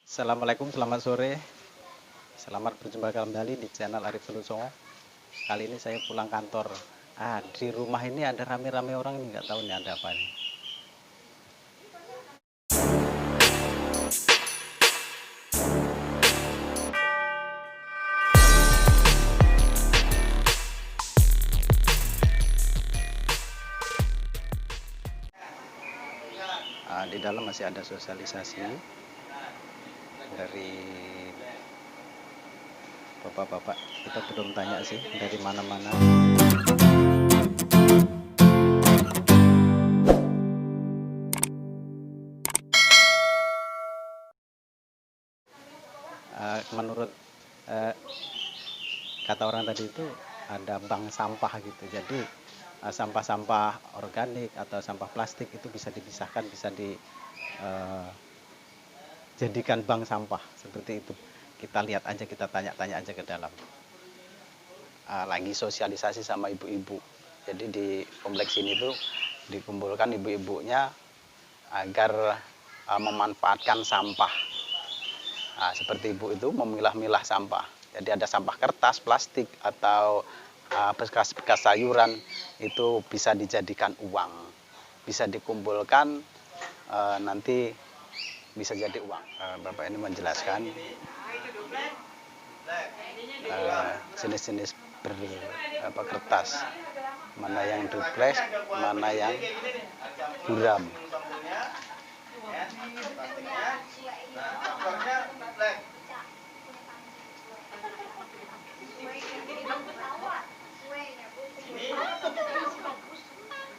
Assalamualaikum, selamat sore. Selamat berjumpa kembali di channel Arif Soluso. Kali ini saya pulang kantor. Di rumah ini ada rame-rame orang ini, nggak tahu nih ada apa nih. Di dalam masih ada sosialisasi dari bapak-bapak. Kita belum tanya sih dari mana-mana. Menurut kata orang tadi itu ada bank sampah gitu. Jadi sampah-sampah organik atau sampah plastik itu bisa dipisahkan, bisa dijadikan bank sampah seperti itu. Kita lihat aja, kita tanya-tanya aja ke dalam. Lagi sosialisasi sama ibu-ibu. Jadi di kompleks ini tuh dikumpulkan ibu-ibunya agar memanfaatkan sampah. Seperti ibu itu memilah-milah sampah. Jadi ada sampah kertas, plastik, atau bekas-bekas sayuran itu bisa dijadikan uang, bisa dikumpulkan nanti bisa jadi uang. Bapak ini menjelaskan jenis-jenis kertas, mana yang duplex, mana yang buram.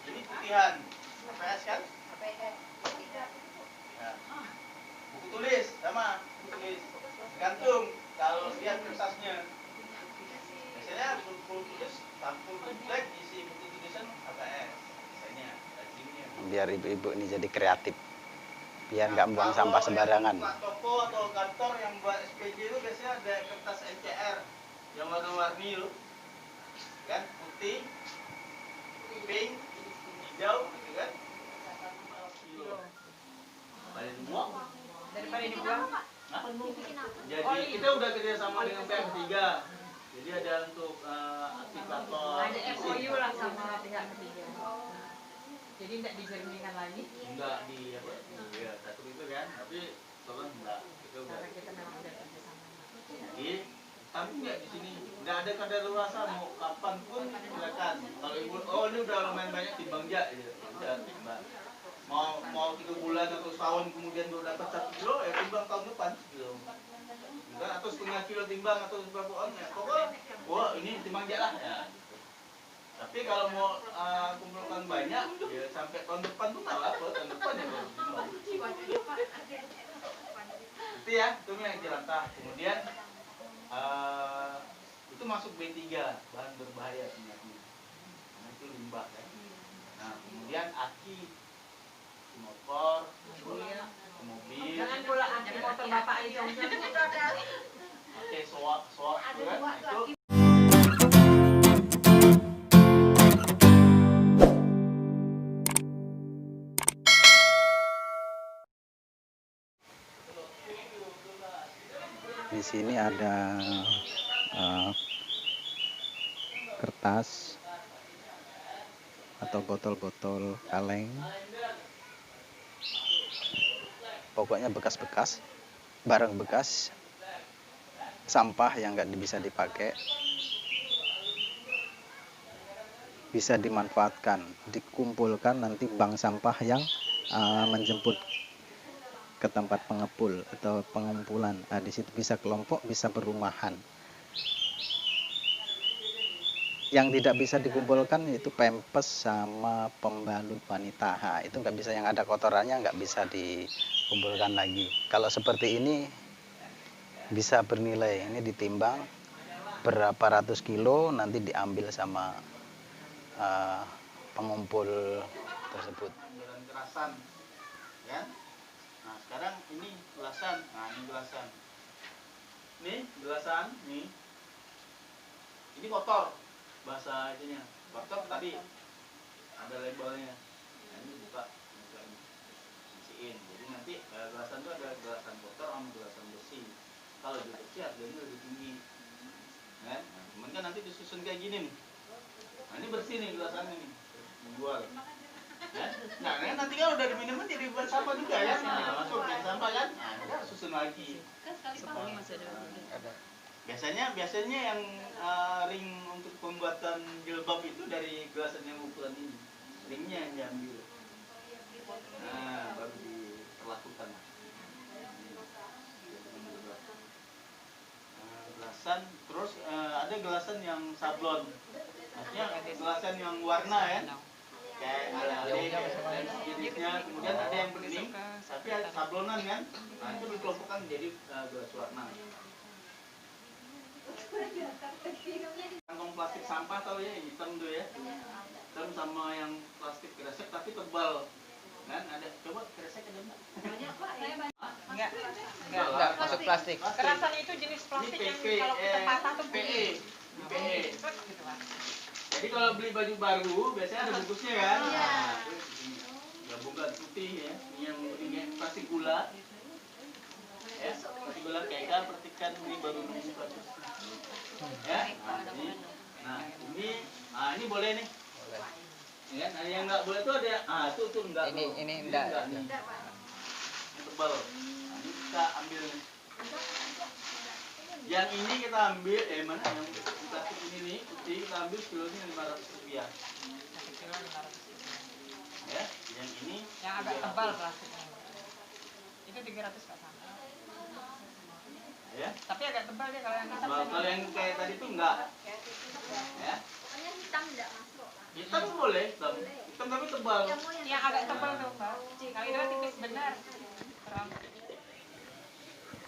Ini putihan, APS kan? Ya. Buku tulis sama buku tulis. Gantung kalau lihat kertasnya. Biasanya buku tulis, buku tulis isi buku tulisan APS. Biasanya lazimnya. Biar ibu-ibu ini jadi kreatif, biar nggak buang sampah sembarangan. Toko atau kantor yang buat SPJ itu biasanya ada kertas NCR yang warna-warni loh, kan, putih, pink, hijau, gitu kan? Daripada dibuang. Daripada dibuang. Nah, jadi kita udah kerja sama dengan pihak ketiga. Jadi ada untuk aktivator. Ada MOU lah sama pihak ketiga. Jadi tidak dijernihkan lagi. Enggak di apa? Ya, satu itu kan, tapi tolong enggak. Kita udah. Karena kita memang udah kerja sama. Jadi, tapi enggak di sini. Enggak ada kadaluarsa mau kapan pun silakan. Kalau ibu, ini udah lumayan banyak timbang ya, gitu. Udah timbang. Mau 3 bulan atau setahun kemudian baru dapat 1 kilo, ya timbang tahun depan gitu. Enggak, atau setengah kilo timbang atau berapa on ya. Pokoknya, wah ini timbang aja lah ya. Tapi kalau mau kumpulkan banyak, ya sampai tahun depan tuh nggak apa, tahun depan ya baru timbang. Itu ya, itu yang jelantah. Kemudian itu masuk B3, bahan berbahaya sebenarnya. Nah, itu limbah kan. Nah, kemudian aki motor, mobil. Jangan pula anti motor bapak itu. Oke, soak itu kan itu. Di sini ada kertas atau botol-botol kaleng. Pokoknya bekas-bekas, barang bekas, sampah yang nggak bisa dipakai, bisa dimanfaatkan, dikumpulkan nanti bank sampah yang menjemput ke tempat pengepul atau pengumpulan. Di situ bisa kelompok, bisa perumahan. Yang tidak bisa dikumpulkan itu pempes sama pembalut wanita. Itu nggak bisa, yang ada kotorannya nggak bisa dikumpulkan lagi. Kalau seperti ini bisa bernilai, ini ditimbang berapa ratus kilo, nanti diambil sama pengumpul tersebut. Kerasan, ya. Nah, sekarang ini gelasan. Nah, ini gelasan. Nih, gelasan, nih. Ini kotor. Bahasa ininya. Kotor tadi ada labelnya. Nah, ini buka. Isiin. Jadi nanti gelasan itu ada gelasan kotor sama gelasan jadi lebih tinggi. Kan? Nah, cuman kan nanti disusun kayak gini nih. Nah, ini bersih nih gelasannya nih. Dijual. Ya? Nah, nanti kan udah diminum jadi buat sampah juga ya. Nah, masuk ke sampah kan? Nah, kita susun lagi. Biasanya yang ring untuk pembuatan jilbab itu dari gelasan yang ukuran ini. Ringnya yang diambil. Nah, baru diperlakukan. Gelasan, terus ada gelasan yang sablon. Maksudnya gelasan yang warna ya. Kayak ala-ala dan jenisnya, kemudian ada yang bening, tapi ada sablonan kan. Nah, itu dikelompokkan menjadi gelas warna. Kantong plastik sampah tahu ya, hitam tuh ya. Hitam sama yang plastik kresek tapi tebal. Kan ada, coba kresek ada enggak? Banyak Pak, saya banyak. Enggak masuk plastik. Kerasan itu jenis plastik yang kalau kita patah tuh bunyi. PE. Gitu Pak. Jadi kalau beli baju baru biasanya ada bungkusnya kan? Iya. Gabungan putih ya, ini yang beningnya plastik gula. Ya, plastik gula kayak perhatikan ini baru nemu kasus. Ya, ini boleh nih. Boleh. Ya, nah, yang nggak boleh tuh ada, tuh enggak. Ini enggak. Nih. Yang tebal. Nah, ini kita ambil nih. Yang ini kita ambil, mana yang plastik ini nih, putih kita ambil kilonya Rp500. Ya, yang ini Yang agak tebal plastiknya. Itu 300 Pak sama. ya. Tapi agak tebal ya kalau yang hitam. Kalau yang kayak tadi tuh enggak. Ya. Hitam enggak masuk. Hitam boleh, hitam tapi tebal. Yang agak tebal tuh Pak. Kalau itu tipis benar. Terang.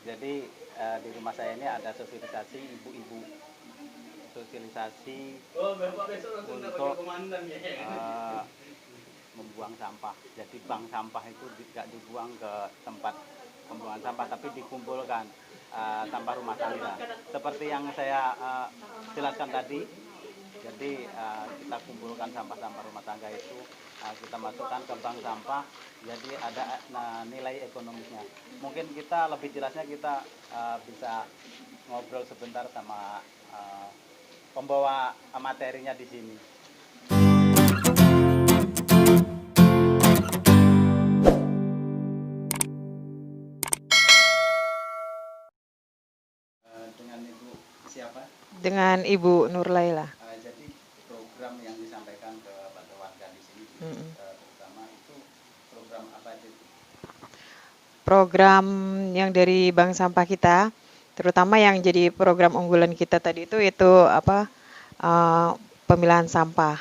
Jadi di rumah saya ini ada sosialisasi ibu-ibu, sosialisasi Oh, Bapak besok langsung dapat Untuk, komandan ya. membuang sampah. Jadi bank sampah itu tidak dibuang ke tempat pembuangan sampah, tapi dikumpulkan sampah rumah tangga. Seperti yang saya jelaskan tadi, jadi kita kumpulkan sampah-sampah rumah tangga itu, kita masukkan ke bank sampah, jadi ada nilai ekonomisnya. Mungkin kita lebih jelasnya kita bisa ngobrol sebentar sama pembawa materinya di sini. Dengan Ibu siapa? Dengan Ibu Nurlaila. Jadi program yang disampaikan kepada warga di sini, terutama itu program apa itu? Program yang dari bank sampah kita, terutama yang jadi program unggulan kita tadi itu pemilahan sampah.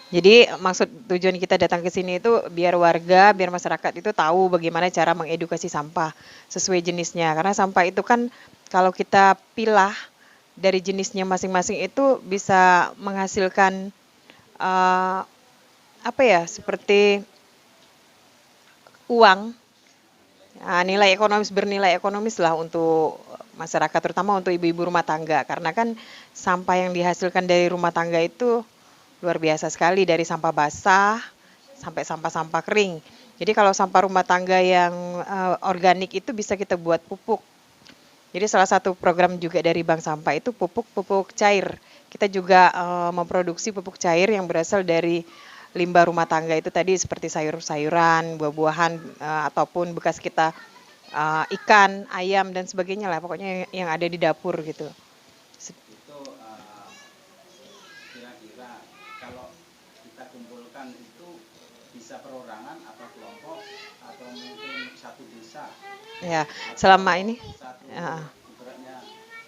Jadi maksud tujuan kita datang ke sini itu biar warga, biar masyarakat itu tahu bagaimana cara mengedukasi sampah sesuai jenisnya. Karena sampah itu kan kalau kita pilah dari jenisnya masing-masing itu bisa menghasilkan seperti uang, nilai ekonomis, bernilai ekonomis lah untuk masyarakat, terutama untuk ibu-ibu rumah tangga. Karena kan sampah yang dihasilkan dari rumah tangga itu luar biasa sekali, dari sampah basah sampai sampah-sampah kering. Jadi kalau sampah rumah tangga yang organik itu bisa kita buat pupuk. Jadi salah satu program juga dari bank sampah itu pupuk cair. Kita juga memproduksi pupuk cair yang berasal dari limbah rumah tangga itu tadi, seperti sayur-sayuran, buah-buahan, ataupun bekas kita ikan, ayam dan sebagainya lah, pokoknya yang ada di dapur gitu. Itu kira-kira kalau kita kumpulkan itu bisa perorangan atau kelompok atau mungkin satu desa? Ya, selama ini Ibaratnya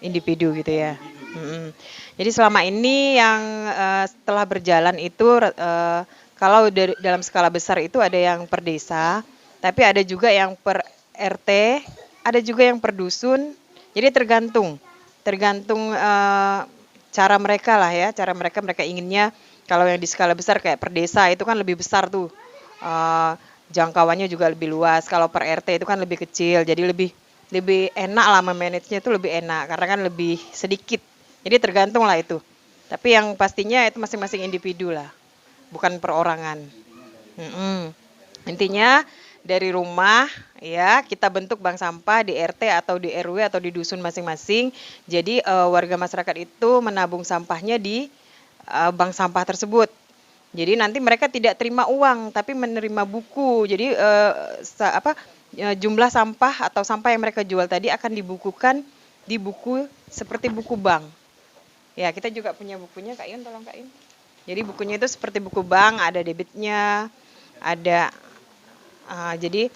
individu gitu ya. Jadi selama ini yang setelah berjalan itu kalau dalam skala besar itu ada yang per desa, tapi ada juga yang per RT, ada juga yang per dusun. Jadi tergantung cara mereka lah ya, cara mereka inginnya. Kalau yang di skala besar kayak per desa itu kan lebih besar tuh, jangkauannya juga lebih luas. Kalau per RT itu kan lebih kecil, jadi lebih enak lah memanagenya, itu lebih enak karena kan lebih sedikit. Jadi tergantung lah itu. Tapi yang pastinya itu masing-masing individu lah, bukan perorangan. Intinya dari rumah, ya kita bentuk bank sampah di RT atau di RW atau di dusun masing-masing. Jadi warga masyarakat itu menabung sampahnya di bank sampah tersebut. Jadi nanti mereka tidak terima uang, tapi menerima buku. Jadi jumlah sampah atau sampah yang mereka jual tadi akan dibukukan di buku seperti buku bank. Ya, kita juga punya bukunya, Kak Yun, tolong Kak Yun. Jadi bukunya itu seperti buku bank, ada debitnya, ada jadi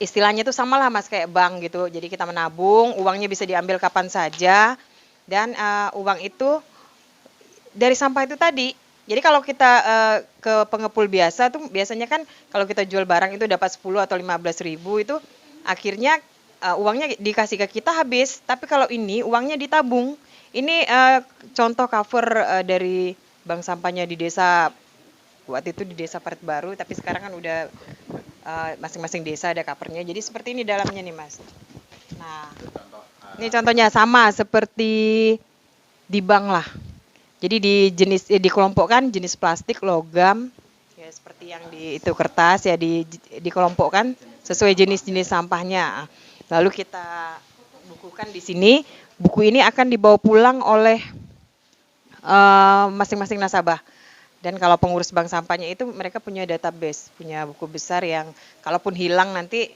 istilahnya itu sama lah Mas kayak bank gitu. Jadi kita menabung, uangnya bisa diambil kapan saja dan uang itu dari sampah itu tadi. Jadi kalau kita ke pengepul biasa tuh biasanya kan kalau kita jual barang itu dapat 10 atau 15.000 itu akhirnya uangnya dikasih ke kita habis. Tapi kalau ini uangnya ditabung. Ini contoh cover dari bank sampahnya di desa, waktu itu di desa Parit Baru, tapi sekarang kan udah masing-masing desa ada covernya. Jadi seperti ini dalamnya nih Mas. Nah, ini contohnya sama seperti di bank lah. Jadi dikelompokkan jenis plastik, logam, ya seperti yang di itu kertas ya dikelompokkan sesuai jenis-jenis sampahnya. Lalu kita bukukan di sini. Buku ini akan dibawa pulang oleh masing-masing nasabah. Dan kalau pengurus bank sampahnya itu mereka punya database, punya buku besar yang kalaupun hilang nanti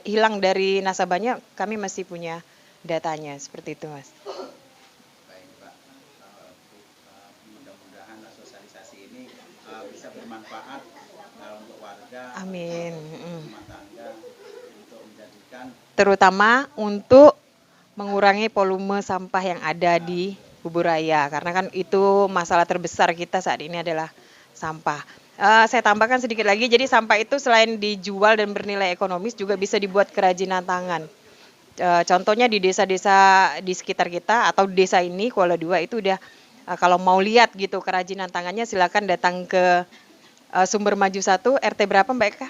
hilang dari nasabahnya, kami masih punya datanya seperti itu, Mas. Baik, Mbak. Mudah-mudahan sosialisasi ini bisa bermanfaat untuk warga, Amin. rumah tangga, untuk menjadikan Terutama untuk mengurangi volume sampah yang ada di Kuburaya, karena kan itu masalah terbesar kita saat ini adalah sampah. Saya tambahkan sedikit lagi, jadi sampah itu selain dijual dan bernilai ekonomis juga bisa dibuat kerajinan tangan. Contohnya di desa-desa di sekitar kita atau di desa ini Kuala Dua itu udah kalau mau lihat gitu kerajinan tangannya silakan datang ke Sumber Maju 1 RT berapa Mbak Eka?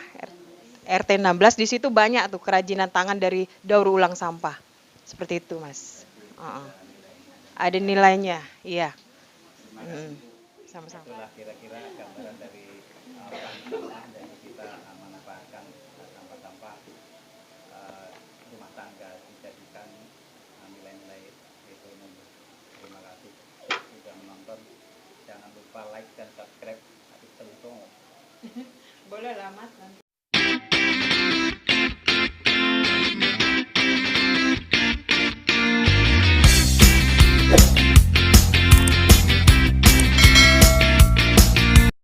RT 16, di situ banyak tuh kerajinan tangan dari daur ulang sampah. Seperti itu, Mas. Ada nilainya, iya. Sama-sama. itulah kira-kira gambaran dari bank sampah dan kita memanfaatkan sampah-sampah rumah tangga dijadikan nilai-nilai ekonomi. Terima kasih sudah menonton. Jangan lupa like dan subscribe. Boleh lah Mas nanti.